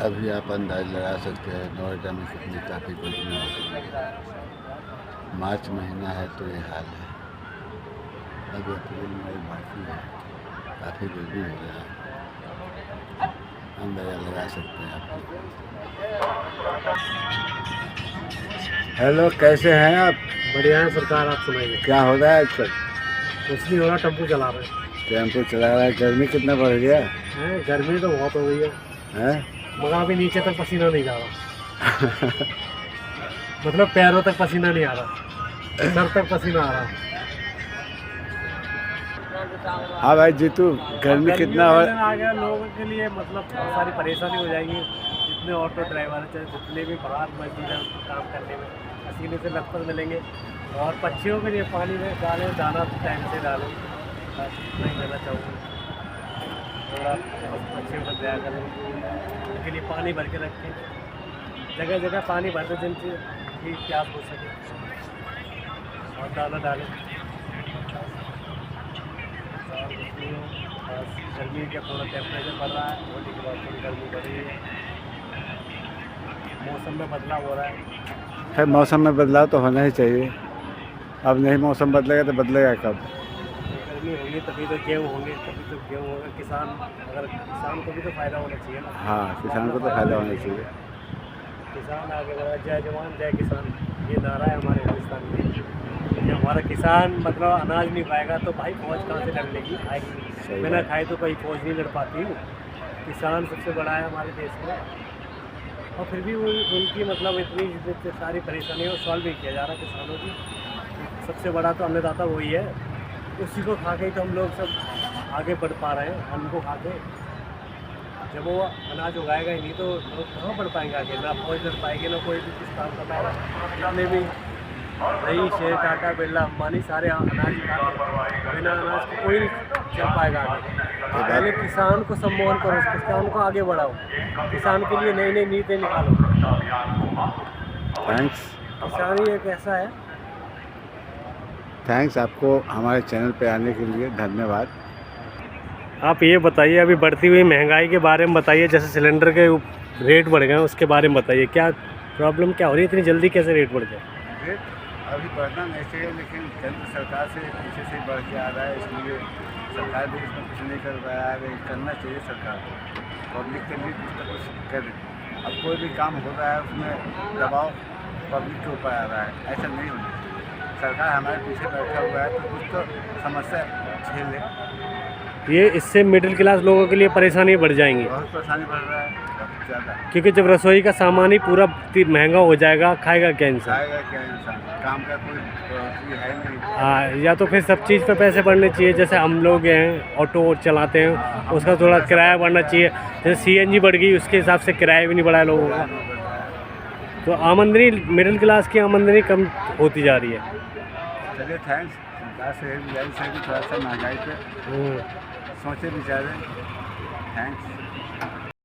अभी आप अंदाज लगा सकते हैं नोएडा में कितनी काफ़ी गर्मी है। मार्च महीना है तो ये हाल है। अभी अप्रैल मई बाकी है, काफ़ी गर्मी हो गया है, अंदाजा लगा सकते हैं आप। हेलो, कैसे हैं आप? बढ़िया है सरकार, आप सुनाइए। क्या हो रहा है आजकल? कुछ नहीं हो रहा, टेम्पो चला रहे हैं। टेम्पो चला रहा है। गर्मी कितना बढ़ गया हैं, गर्मी तो बहुत हो गई है, मगर अभी नीचे तक पसीना नहीं जा रहा। मतलब पैरों तक पसीना नहीं आ रहा, सर तक पसीना आ रहा। हाँ भाई जीतू, गर्मी कितना हो आ गया लोगों के लिए, मतलब बहुत सारी परेशानी हो जाएगी। जितने ऑटो ड्राइवर हैं, जितने भी बाहर मजदूर हैं, काम करने में पसीने से लथपथ मिलेंगे। और पक्षियों के लिए पानी में डालें, दाना टाइम से डालें, बस नहीं देना चाहूँगा। थोड़ा पक्षियों को दया करें, उनके लिए पानी भर के रखें, जगह जगह पानी भर दें जिनसे भी प्यास हो सके, और दाना डालें। गर्मी का थोड़ा टेम्परेचर बढ़ रहा है, होली के बाद थोड़ी गर्मी बढ़ रही है, मौसम में बदलाव हो रहा है। है। मौसम में बदलाव तो होना ही चाहिए। अब नहीं मौसम बदलेगा तो बदलेगा कब? गर्मी होगी तभी तो गेहूँ होंगे, तभी तो गेहूँ होगा। किसान को भी तो फायदा होना चाहिए ना। हाँ, किसान को तो फायदा होना चाहिए। किसान आगे बढ़ा, जय जवान जय किसान, ये नारा है हमारे हिंदुस्तान में। जब हमारा किसान मतलब अनाज नहीं पाएगा तो भाई फौज कहाँ से लड़ लेगी? आएगी बिना खाए तो कोई फौज नहीं लड़ पाती। किसान सबसे बड़ा है हमारे देश में, और फिर भी वो उनकी मतलब इतनी सारी परेशानियों को सॉल्व नहीं किया जा रहा किसानों की। सबसे बड़ा तो अन्नदाता वही है, उसी को खा के तो हम लोग सब आगे बढ़ पा रहे हैं। हमको खा के जब वो अनाज उगाएगा ही नहीं तो लोग कहाँ बढ़ पाएंगे आगे? ना फौज लड़ पाएंगे, ना कोई भी किस काम का पाएगा। जितने भी रईस है, टाटा बिरला अंबानी, सारे अनाज उगाते, बिना अनाज को कोई नहीं चल पाएगा आगे। पहले किसान को सम्मान करो, किसान को आगे बढ़ाओ, किसान के लिए नई नई नीतियाँ निकालो। थैंक्स। किसान ही एक ऐसा है। थैंक्स आपको हमारे चैनल पे आने के लिए, धन्यवाद। आप ये बताइए, अभी बढ़ती हुई महंगाई के बारे में बताइए। जैसे सिलेंडर के रेट बढ़ गए, उसके बारे में बताइए। क्या प्रॉब्लम क्या हो रही है, इतनी जल्दी कैसे रेट बढ़ गए? रेट अभी बढ़ना नहीं चाहिए, लेकिन केंद्र सरकार से पीछे से बढ़ के आ रहा है, इसलिए सरकार भी इसमें कुछ नहीं कर रहा है। करना चाहिए सरकार को, पब्लिक के लिए कुछ ना कुछ करे। अब कोई भी काम हो रहा है उसमें दबाव पब्लिक के ऊपर आ रहा है, ऐसा नहीं होना चाहिए। सरकार हमारे पीछे बैठा हुआ है तो कुछ तो समस्या झेले। ये इससे मिडिल क्लास लोगों के लिए परेशानी बढ़ जाएंगी। बहुत परेशानी बढ़ रहा है, बहुत ज़्यादा। क्योंकि जब रसोई का सामान ही पूरा महंगा हो जाएगा, खाएगा क्या इंसान? खाएगा क्या इंसान? काम का कोई है नहीं। हाँ, या तो फिर सब चीज़ पे पैसे बढ़ने चाहिए। जैसे हम लोग हैं ऑटो चलाते हैं, उसका थोड़ा किराया बढ़ना चाहिए। जैसे सीएनजी बढ़ गई, उसके हिसाब से किराया भी नहीं बढ़ा है लोगों का। तो आमदनी, मिडिल क्लास की आमदनी कम होती जा रही है। चलिए थैंक्स। सरकार से गुजारिश है कि थोड़ा सा महंगाई पे सोचे विचारें। थैंक्स।